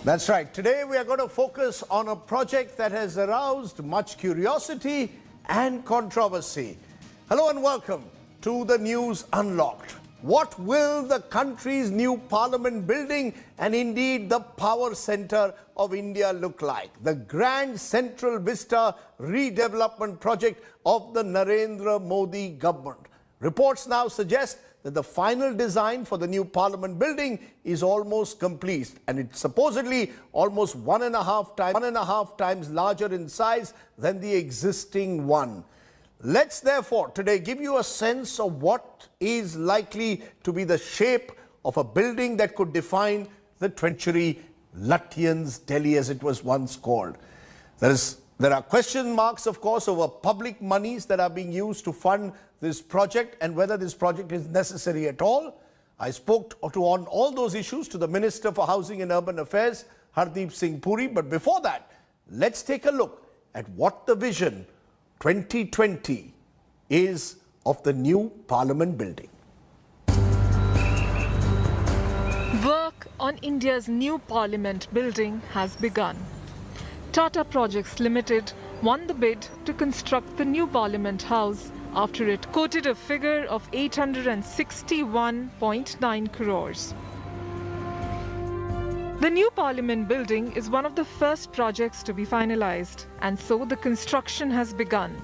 That's right. Today we are going to focus on a project that has aroused much curiosity and controversy. Hello and welcome to the News Unlocked. What will the country's new parliament building and indeed the power centre of India look like? The grand Central Vista redevelopment project of the Narendra Modi government. Reports now suggest that the final design for the new parliament building is almost complete, and it's supposedly almost one and a half times larger in size than the existing one. Let's therefore today give you a sense of what is likely to be the shape of a building that could define the 20th century Lutyens Delhi, as it was once called. There are question marks, of course, over public monies that are being used to fund this project and whether this project is necessary at all. I spoke on all those issues to the Minister for Housing and Urban Affairs, Hardeep Singh Puri. But before that, let's take a look at what the vision 2020 is of the new Parliament building. Work on India's new Parliament building has begun. Tata Projects Limited won the bid to construct the new Parliament House after it quoted a figure of 861.9 crores. The new Parliament building is one of the first projects to be finalized, and so the construction has begun.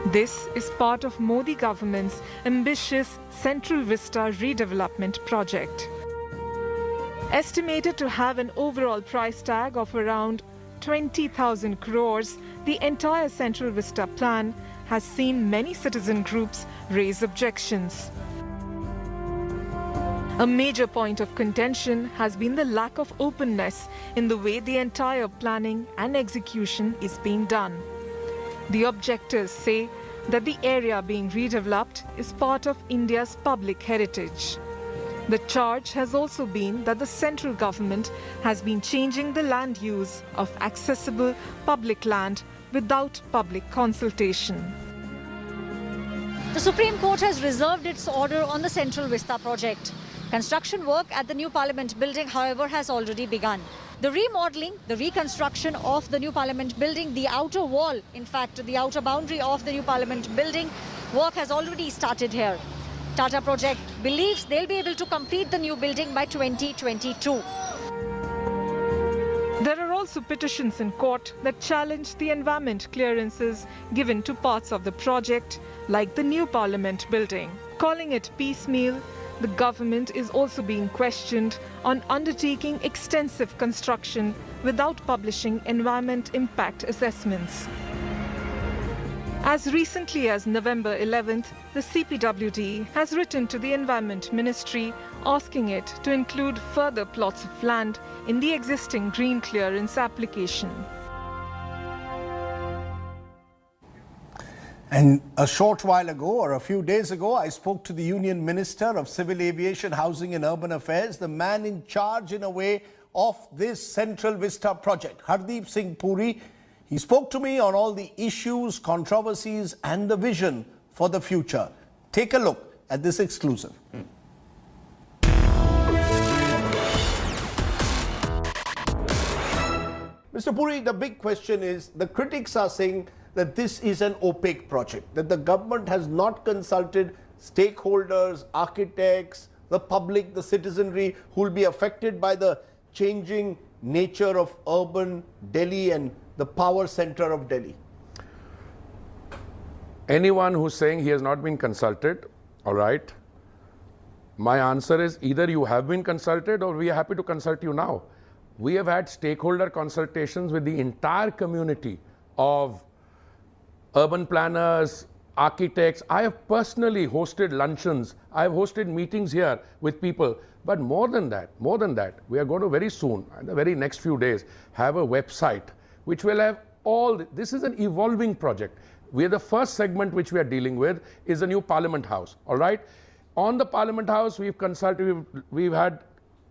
This is part of Modi government's ambitious Central Vista redevelopment project. Estimated to have an overall price tag of around 20,000 crores, the entire Central Vista plan has seen many citizen groups raise objections. A major point of contention has been the lack of openness in the way the entire planning and execution is being done. The objectors say that the area being redeveloped is part of India's public heritage. The charge has also been that the central government has been changing the land use of accessible public land without public consultation. The Supreme Court has reserved its order on the Central Vista project. Construction work at the new Parliament building, however, has already begun. The remodeling, the reconstruction of the new Parliament building, the outer wall, in fact, the outer boundary of the new Parliament building, work has already started here. Tata Project believes they'll be able to complete the new building by 2022. There are also petitions in court that challenge the environment clearances given to parts of the project, like the new Parliament building. Calling it piecemeal, the government is also being questioned on undertaking extensive construction without publishing environment impact assessments. As recently as November 11th, the CPWD has written to the Environment Ministry asking it to include further plots of land in the existing green clearance application. And a short while ago, or a few days ago, I spoke to the Union Minister of Civil Aviation, Housing and Urban Affairs, the man in charge in a way of this Central Vista project, Hardeep Singh Puri. He spoke to me on all the issues, controversies and the vision for the future. Take a look at this exclusive. Mr. Puri, the big question is, the critics are saying that this is an opaque project, that the government has not consulted stakeholders, architects, the public, the citizenry who will be affected by the changing nature of urban Delhi and the power center of Delhi. Anyone who's saying he has not been consulted, all right, my answer is either you have been consulted or we are happy to consult you now. We have had stakeholder consultations with the entire community of urban planners, architects. I have personally hosted luncheons. I have hosted meetings here with people. But more than that, we are going to very soon, in the very next few days, have a website which will have all, this is an evolving project. We are the first segment which we are dealing with is the new Parliament House, all right? On the Parliament House, we've consulted, we've had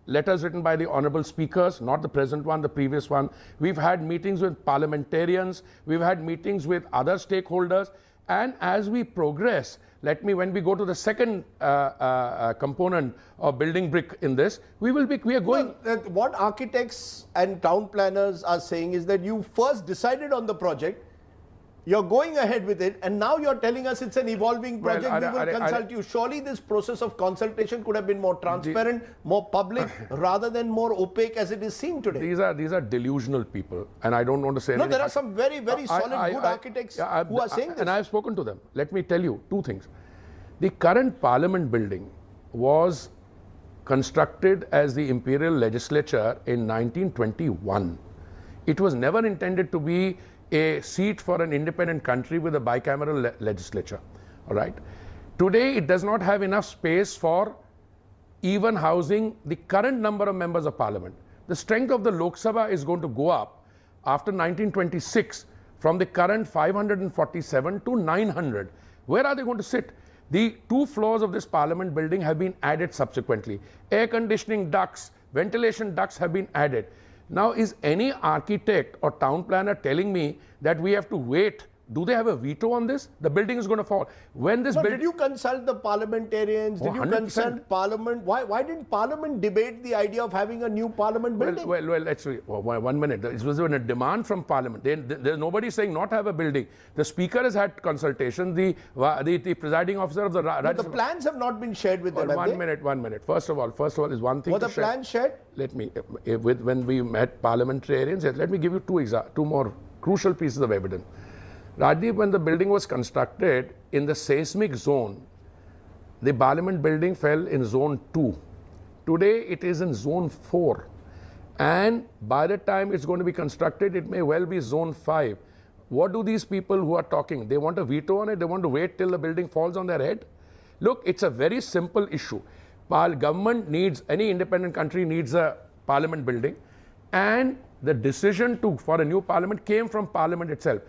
letters written by the honorable speakers, not the present one, the previous one. We've had meetings with parliamentarians, we've had meetings with other stakeholders, And as we progress, when we go to the second component of building brick in this, we are going. Well, what architects and town planners are saying is that you first decided on the project, you're going ahead with it, and now you're telling us it's an evolving project. We will consult you. Surely this process of consultation could have been more transparent, more public, rather than more opaque as it is seen today. These are delusional people, and I don't want to say. No, there are some very, very solid, good architects who are saying this. And I have spoken to them. Let me tell you two things. The current Parliament building was constructed as the Imperial Legislature in 1921. It was never intended to be a seat for an independent country with a bicameral legislature. All right. Today, it does not have enough space for even housing the current number of members of Parliament. The strength of the Lok Sabha is going to go up after 1926 from the current 547 to 900. Where are they going to sit? The 2 floors of this Parliament building have been added subsequently. Air conditioning ducts, ventilation ducts have been added. Now, is any architect or town planner telling me that we have to wait? Do they have a veto on this? The building is going to fall. When this did you consult the parliamentarians? Did you consult Parliament? Why didn't Parliament debate the idea of having a new Parliament building? Well, let's see. 1 minute. It was a demand from Parliament. There's nobody saying not have a building. The Speaker has had consultation. The presiding officer of the But the plans have not been shared with them. 1 minute. First of all, is one thing. Were the plans shared? Let me. When we met parliamentarians, let me give you two more crucial pieces of evidence. Rajdeep, when the building was constructed in the seismic zone, the Parliament building fell in zone 2. Today it is in zone 4. And by the time it's going to be constructed, it may well be zone 5. What do these people who are talking? They want a veto on it? They want to wait till the building falls on their head? Look, it's a very simple issue. Government needs, any independent country needs a Parliament building. And the decision for a new Parliament came from Parliament itself.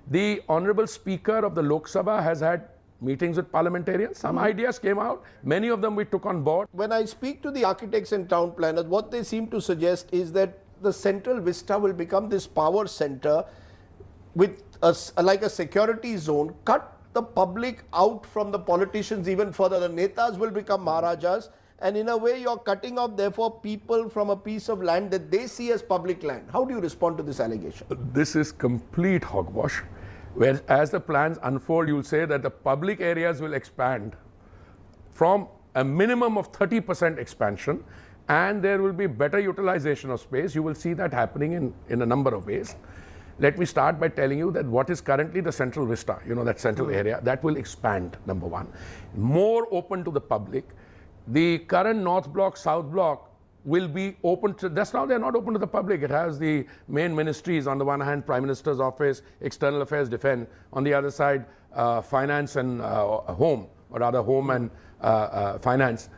The Honorable Speaker of the Lok Sabha has had meetings with parliamentarians. Some ideas came out. Many of them we took on board. When I speak to the architects and town planners, what they seem to suggest is that the central Vista will become this power center with like a security zone, cut the public out from the politicians even further. The netas will become Maharajas. And in a way, you're cutting off, therefore, people from a piece of land that they see as public land. How do you respond to this allegation? This is complete hogwash. Where, as the plans unfold, you'll say that the public areas will expand from a minimum of 30% expansion, and there will be better utilization of space. You will see that happening in a number of ways. Let me start by telling you that what is currently the central Vista, that central area, that will expand, number one. More open to the public. The current North Block, South Block will be open to, just now they're not open to the public. It has the main ministries, on the one hand, Prime Minister's Office, External Affairs, Defense, on the other side, Finance and Home, or rather Home and Finance.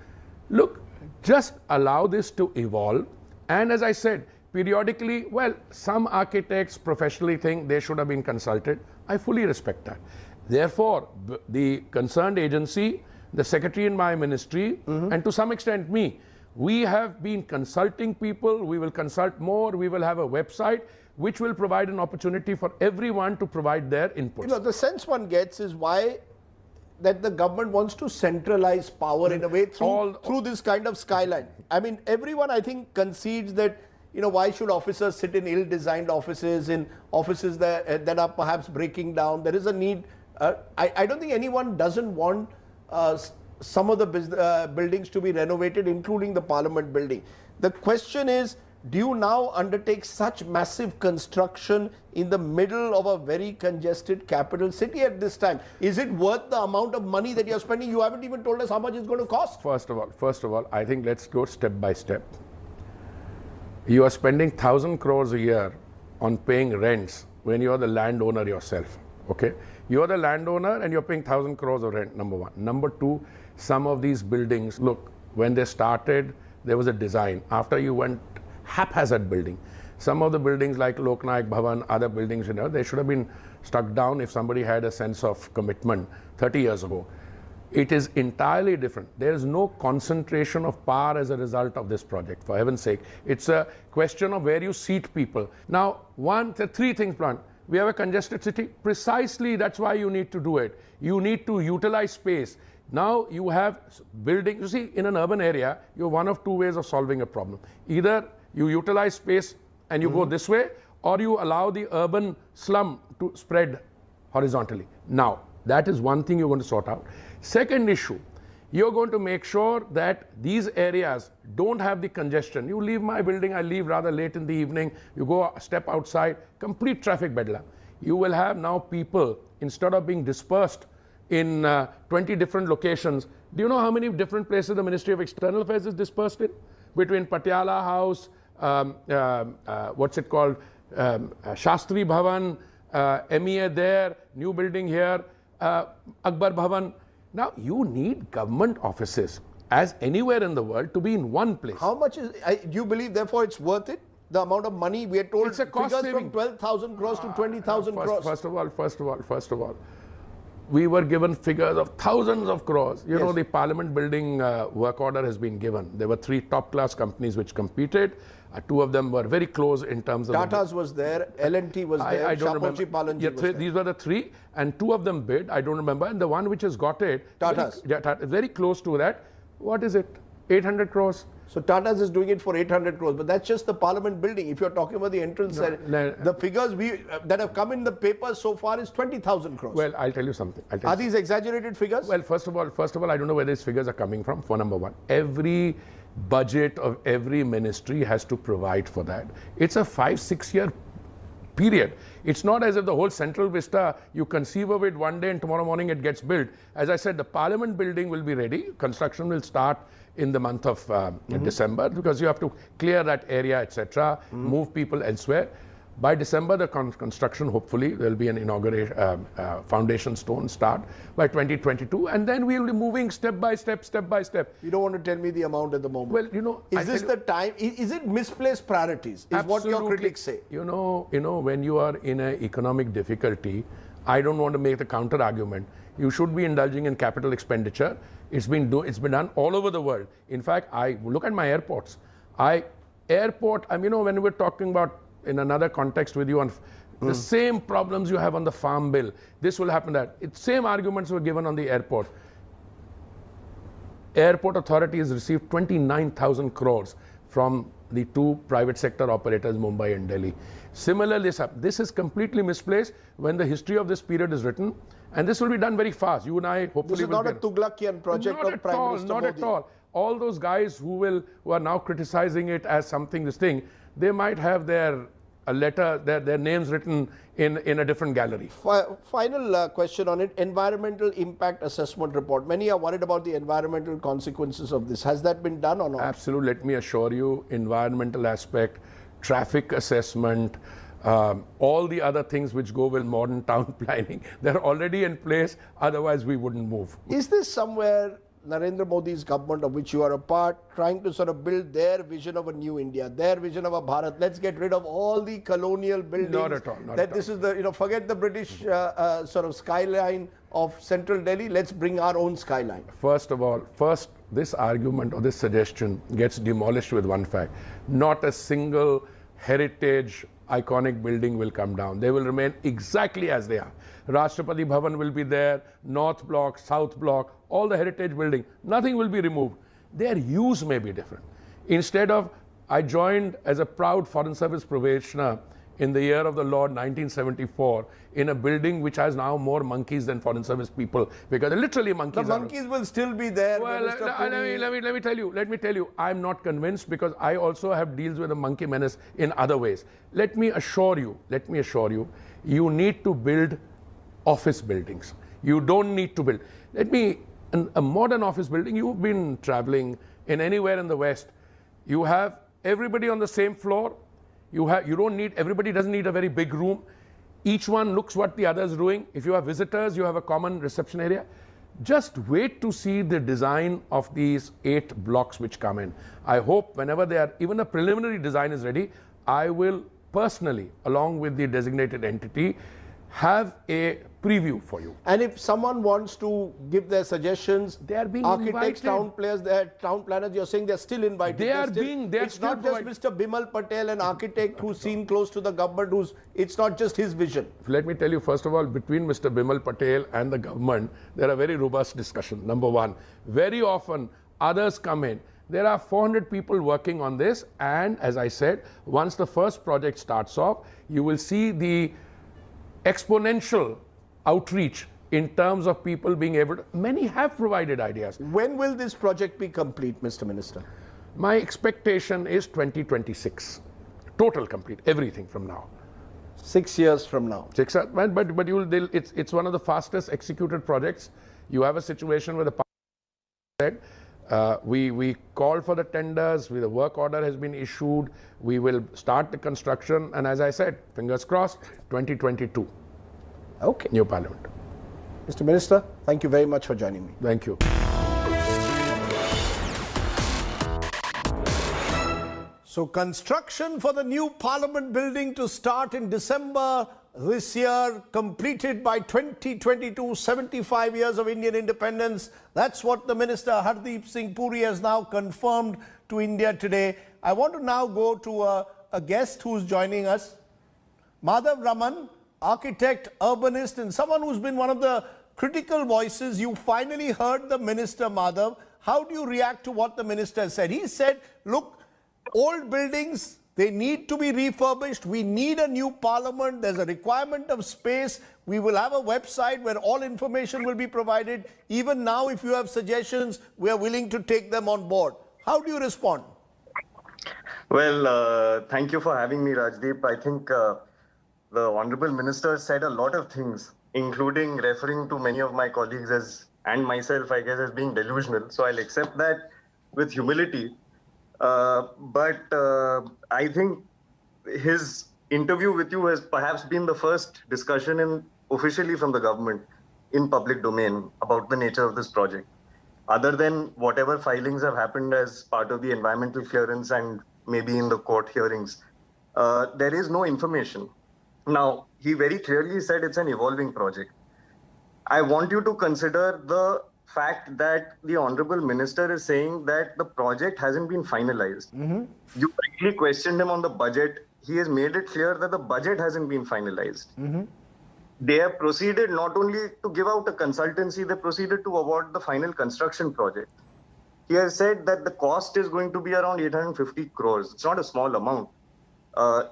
Look, just allow this to evolve. And as I said, periodically, well, some architects professionally think they should have been consulted. I fully respect that. Therefore, the concerned agency, the secretary in my ministry, and to some extent me, we have been consulting people. We will consult more. We will have a website which will provide an opportunity for everyone to provide their input. The sense one gets is why that the government wants to centralize power in a way through this kind of skyline. I mean, everyone, I think, concedes that, why should officers sit in ill-designed offices, in offices that are perhaps breaking down? There is a need. I don't think anyone doesn't want some of the buildings to be renovated, including the Parliament building. The question is, do you now undertake such massive construction in the middle of a very congested capital city at this time? Is it worth the amount of money that you're spending? You haven't even told us how much it's going to cost. First of all, I think let's go step by step. You are spending 1,000 crores a year on paying rents when you're the landowner yourself. Okay? You're the landowner and you're paying 1,000 crores of rent, number one. Number two, some of these buildings, look, when they started, there was a design. After you went haphazard building. Some of the buildings like Lok Nayak Bhavan, other buildings, they should have been struck down if somebody had a sense of commitment 30 years ago. It is entirely different. There is no concentration of power as a result of this project, for heaven's sake. It's a question of where you seat people. Now, there are three things planned. we have a congested city. Precisely, that's why you need to do it. You need to utilize space. Now you have building. You see, in an urban area, you have one of two ways of solving a problem. Either you utilize space and you go this way, or you allow the urban slum to spread horizontally. Now, that is one thing you're going to sort out. Second issue, you're going to make sure that these areas don't have the congestion. You leave my building, I leave rather late in the evening, you go step outside, complete traffic bedlam. You will have now people, instead of being dispersed in 20 different locations, do you know how many different places the Ministry of External Affairs is dispersed in? Between Patiala House, what's it called, Shastri Bhavan, MEA there, new building here, Akbar Bhavan. Now, you need government offices, as anywhere in the world, to be in one place. How much do you believe, therefore, it's worth it? The amount of money we are told, it's a cost figures saving. from 12,000 crores to 20,000 crores. First of all, we were given figures of thousands of crores. You know, the Parliament building work order has been given. There were 3 top-class companies which competed. 2 of them were very close in terms of... Tata's was there, L&T was there, I don't remember. Palanji was there. These were the 3, and 2 of them bid. I don't remember. And the one which has got it, Tata's. Very close to that. What is it? 800 crores. So Tata's is doing it for 800 crores, but that's just the Parliament building. If you're talking about the entrance, the figures that have come in the papers so far is 20,000 crores. Well, I'll tell you something. Are these exaggerated figures? Well, first of all, I don't know where these figures are coming from. For number one, every budget of every ministry has to provide for that. It's a 5-6 year period. It's not as if the whole Central Vista, you conceive of it one day and tomorrow morning it gets built. As I said, the Parliament building will be ready. Construction will start in the month of December, because you have to clear that area, etc., move people elsewhere. By December, the construction, hopefully, there will be an inauguration, foundation stone start by 2022, and then we will be moving step by step. You don't want to tell me the amount at the moment. Well, you know, is this the time? Is it misplaced priorities? Is what your critics say? You know, when you are in an economic difficulty, I don't want to make the counter argument. You should be indulging in capital expenditure. It's been done all over the world. In fact, I look at my airports. You know, when we're talking about in another context with you on the same problems you have on the farm bill, this will happen that. Same arguments were given on the airport. Airport authority has received 29,000 crores from the 2 private sector operators, Mumbai and Delhi. Similarly, this is completely misplaced when the history of this period is written, and this will be done very fast. You and I hopefully this is not a Tuglakian project of Prime Minister Modi. Not at all. All those guys who are now criticizing it as something, they might have their names written in a different gallery. Final question on it, environmental impact assessment report. Many are worried about the environmental consequences of this. Has that been done or not? Absolutely. Let me assure you, environmental aspect, traffic assessment, all the other things which go with modern town planning, they're already in place. Otherwise, we wouldn't move. Is this somewhere Narendra Modi's government, of which you are a part, trying to sort of build their vision of a new India, their vision of a Bharat? Let's get rid of all the colonial buildings. Not at all. This is the, forget the British sort of skyline of central Delhi. Let's bring our own skyline. First of all, this argument or this suggestion gets demolished with one fact. Not a single heritage iconic building will come down. They will remain exactly as they are. Rashtrapati Bhavan will be there, North Block, South Block, all the heritage building. Nothing will be removed. Their use may be different. Instead of, I joined as a proud Foreign Service probationer in the year of the Lord 1974 in a building which has now more monkeys than Foreign Service people, because literally monkeys. The monkeys will still be there. Well, let me tell you, I'm not convinced, because I also have deals with the monkey menace in other ways. Let me assure you, you need to build office buildings. You don't need to build. A modern office building, you've been traveling in anywhere in the West, you have everybody on the same floor. Everybody doesn't need a very big room. Each one looks what the other is doing. If you have visitors, you have a common reception area. Just wait to see the design of these 8 blocks which come in. I hope whenever even a preliminary design is ready, I will personally, along with the designated entity, have a preview for you. And if someone wants to give their suggestions, They are being architects, invited. town players, town planners, you're saying they're still invited. They are still, being- they are It's still not just Mr. Bimal Patel, an architect who's seen close to the government, it's not just his vision. Let me tell you, first of all, between Mr. Bimal Patel and the government, there are very robust discussions. Number one, very often others come in. There are 400 people working on this, and as I said, once the first project starts off, you will see the exponential outreach in terms of people being able to, many have provided ideas. When will this project be complete, Mr. Minister? My expectation is 2026, total complete, everything from now. 6 years from now. But you will, it's one of the fastest executed projects. You have a situation where the said, we called for the tenders, the work order has been issued, we will start the construction, and as I said, fingers crossed, 2022. Okay. New Parliament. Mr. Minister, thank you very much for joining me. Thank you. So construction for the new Parliament building to start in December this year, completed by 2022, 75 years of Indian independence. That's what the Minister Hardeep Singh Puri has now confirmed to India today. I want to now go to a guest who's joining us, Madhav Raman, architect, urbanist, and someone who's been one of the critical voices. You finally heard the Minister, Madhav. How do you react to what the Minister said? He said, look, old buildings, they need to be refurbished. We need a new Parliament. There's a requirement of space. We will have a website where all information will be provided. Even now, if you have suggestions, we are willing to take them on board. How do you respond? Well, thank you for having me, Rajdeep. I think the Honorable Minister said a lot of things, including referring to many of my colleagues as, and myself, I guess, as being delusional. So I'll accept that with humility. But I think his interview with you has perhaps been the first discussion officially from the government in public domain about the nature of this project. Other than whatever filings have happened as part of the environmental clearance and maybe in the court hearings, there is no information. Now, he very clearly said it's an evolving project. I want you to consider the fact that the Honorable Minister is saying that the project hasn't been finalized. You rightly questioned him on the budget. He has made it clear that the budget hasn't been finalized. They have proceeded not only to give out a consultancy, they proceeded to award the final construction project. He has said that the cost is going to be around 850 crores. It's not a small amount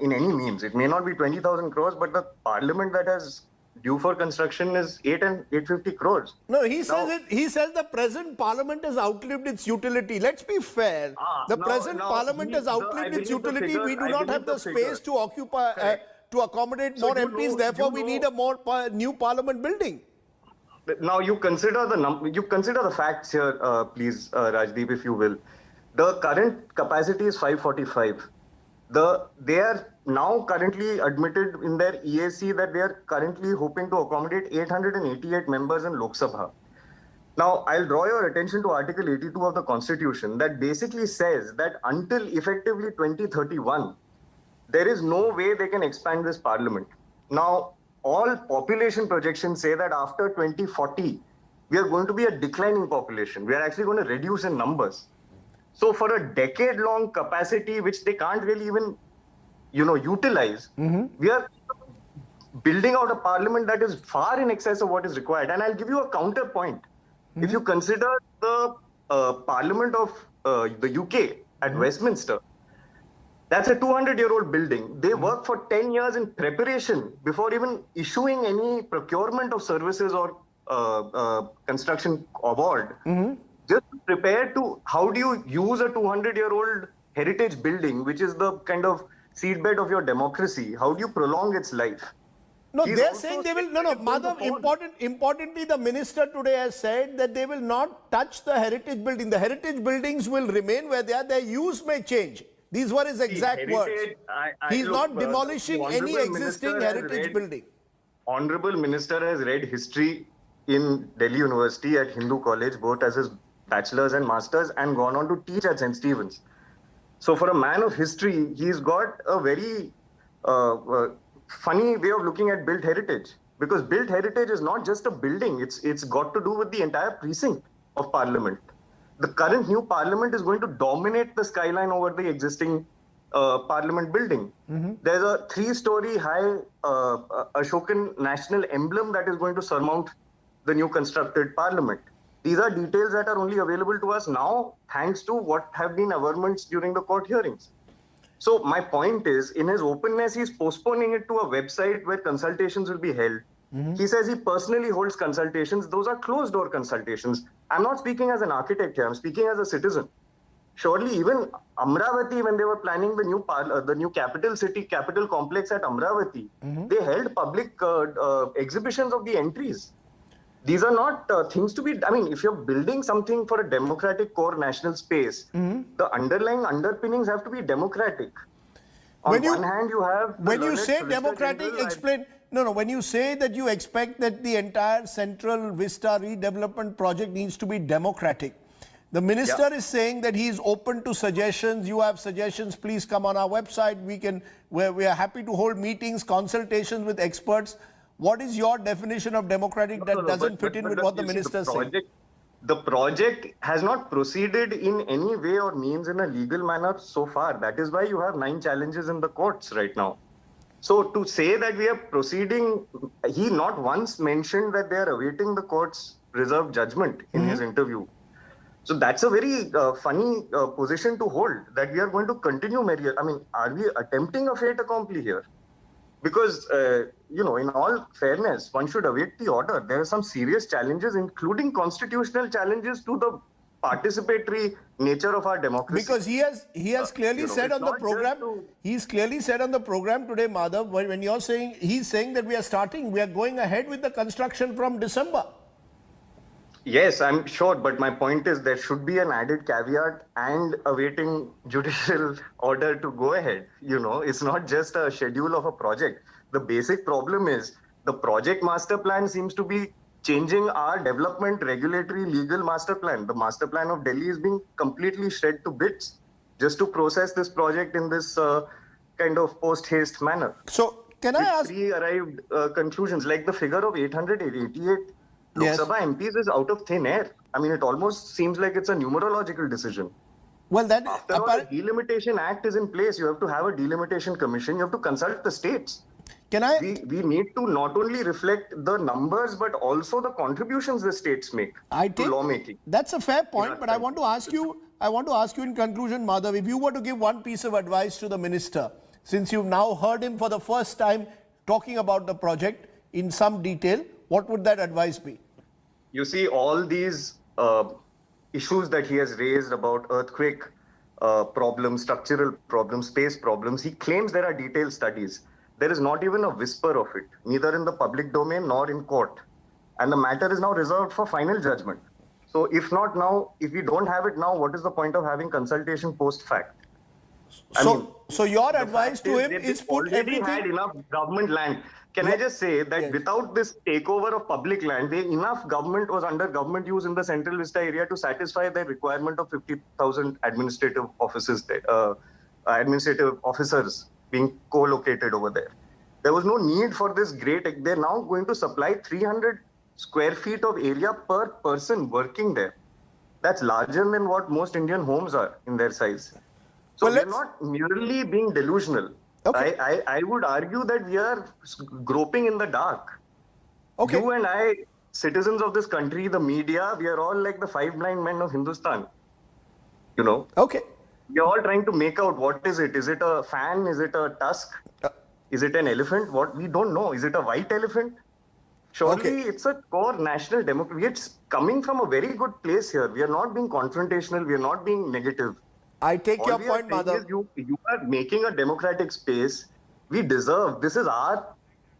in any means. It may not be 20,000 crores, but the Parliament that has due for construction is 850 crores. No, he says the present Parliament has outlived its utility. Let's be fair. The present Parliament has outlived its utility. We do not have the space to occupy, to accommodate more MPs. Therefore, we need a new Parliament building. Now you consider the facts here, please, Rajdeep, if you will. The current capacity is 545. They are now currently admitted in their EAC that they are currently hoping to accommodate 888 members in Lok Sabha. Now, I'll draw your attention to Article 82 of the Constitution that basically says that until effectively 2031, there is no way they can expand this Parliament. Now, all population projections say that after 2040, we are going to be a declining population. We are actually going to reduce in numbers. So for a decade-long capacity, which they can't really even, utilize, we are building out a Parliament that is far in excess of what is required. And I'll give you a counterpoint. If you consider the Parliament of the UK at Westminster, that's a 200-year-old building. They work for 10 years in preparation before even issuing any procurement of services or construction award. Just prepare to, how do you use a 200-year-old heritage building, which is the kind of seedbed of your democracy? How do you prolong its life? No, they're saying they will, Madhav, importantly, the minister today has said that they will not touch the heritage building. The heritage buildings will remain where they are. Their use may change. These were his exact words. He's not demolishing any existing heritage building. Honorable Minister has read history in Delhi University at Hindu College, both as his bachelor's and master's, and gone on to teach at St. Stephen's. So for a man of history, he's got a very funny way of looking at built heritage. Because built heritage is not just a building. It's got to do with the entire precinct of Parliament. The current new Parliament is going to dominate the skyline over the existing Parliament building. There's a 3-story high Ashokan national emblem that is going to surmount the new constructed Parliament. These are details that are only available to us now, thanks to what have been averments during the court hearings. So my point is, in his openness, he's postponing it to a website where consultations will be held. He says he personally holds consultations. Those are closed-door consultations. I'm not speaking as an architect here. I'm speaking as a citizen. Surely, even Amravati, when they were planning the new capital complex at Amravati, they held public exhibitions of the entries. These are not things to be, I mean, if you're building something for a democratic core national space, the underlying underpinnings have to be democratic. On one hand, you have... When you say democratic, explain... No, when you say that you expect that the entire Central Vista redevelopment project needs to be democratic, the minister is saying that he is open to suggestions. You have suggestions, please come on our website. We are happy to hold meetings, consultations with experts. What is your definition of democratic that doesn't fit in with what the minister is saying? The project has not proceeded in any way or means in a legal manner so far. That is why you have 9 challenges in the courts right now. So to say that we are proceeding, he not once mentioned that they are awaiting the court's reserved judgment in his interview. So that's a very funny position to hold, that we are going to continue I mean, are we attempting a fait accompli here? Because, in all fairness, one should await the order. There are some serious challenges, including constitutional challenges to the participatory nature of our democracy. Because he has clearly said on the program, he's clearly said on the program today, Madhav, when you're saying, he's saying that we are going ahead with the construction from December. Yes, I'm sure, but my point is there should be an added caveat and awaiting judicial order to go ahead. It's not just a schedule of a project. The basic problem is the project master plan seems to be changing our development regulatory legal master plan. The master plan of Delhi is being completely shred to bits just to process this project in this kind of post-haste manner. So can I ask? Pre-arrived conclusions, like the figure of 888 Lok Sabha MPs is out of thin air. I mean, it almost seems like it's a numerological decision. Well, that after all, the Delimitation Act is in place. You have to have a delimitation commission. You have to consult the states. We need to not only reflect the numbers, but also the contributions the states make to lawmaking. That's a fair point, but I want to ask you in conclusion, Madhav, if you were to give one piece of advice to the minister, since you've now heard him for the first time talking about the project in some detail, what would that advice be? You see, all these issues that he has raised about earthquake problems, structural problems, space problems, he claims there are detailed studies. There is not even a whisper of it, neither in the public domain nor in court. And the matter is now reserved for final judgment. So if not now, if we don't have it now, what is the point of having consultation post-fact? So your advice to him is put everything... They already had enough government land. Can I just say that without this takeover of public land, enough government was under government use in the Central Vista area to satisfy their requirement of 50,000 administrative officers being co-located over there. There was no need for this great... They're now going to supply 300 square feet of area per person working there. That's larger than what most Indian homes are in their size. So we're not merely being delusional. Okay. I would argue that we are groping in the dark. Okay. You and I, citizens of this country, the media, we are all like the 5 blind men of Hindustan. Okay. We are all trying to make out what is it. Is it a fan? Is it a tusk? Is it an elephant? What? We don't know. Is it a white elephant? Surely it's a core national democracy. It's coming from a very good place here. We are not being confrontational. We are not being negative. I take your point, Madhav. You are making a democratic space. We deserve. This is our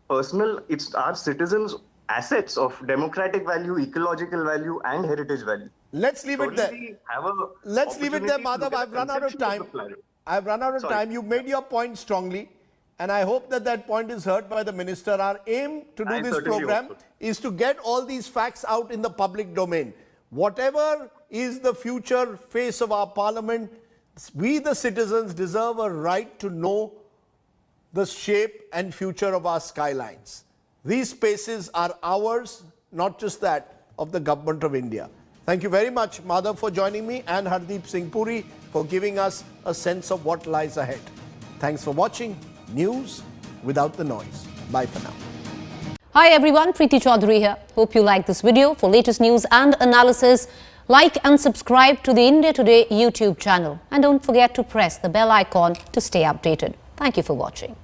personal, it's our citizens' assets of democratic value, ecological value, and heritage value. Let's leave it there. Let's leave it there, Madhav. I've run out of time. You made your point strongly, and I hope that point is heard by the minister. Our aim to do this program is to get all these facts out in the public domain. Whatever is the future face of our parliament, we the citizens deserve a right to know the shape and future of our skylines. These spaces are ours, not just that of the Government of India. Thank you very much, Madhav, for joining me, and Hardeep Singh Puri for giving us a sense of what lies ahead. Thanks for watching News Without the Noise. Bye for now. Hi everyone, Preeti Chaudhary here. Hope you like this video. For latest news and analysis, like and subscribe to the India Today YouTube channel. And don't forget to press the bell icon to stay updated. Thank you for watching.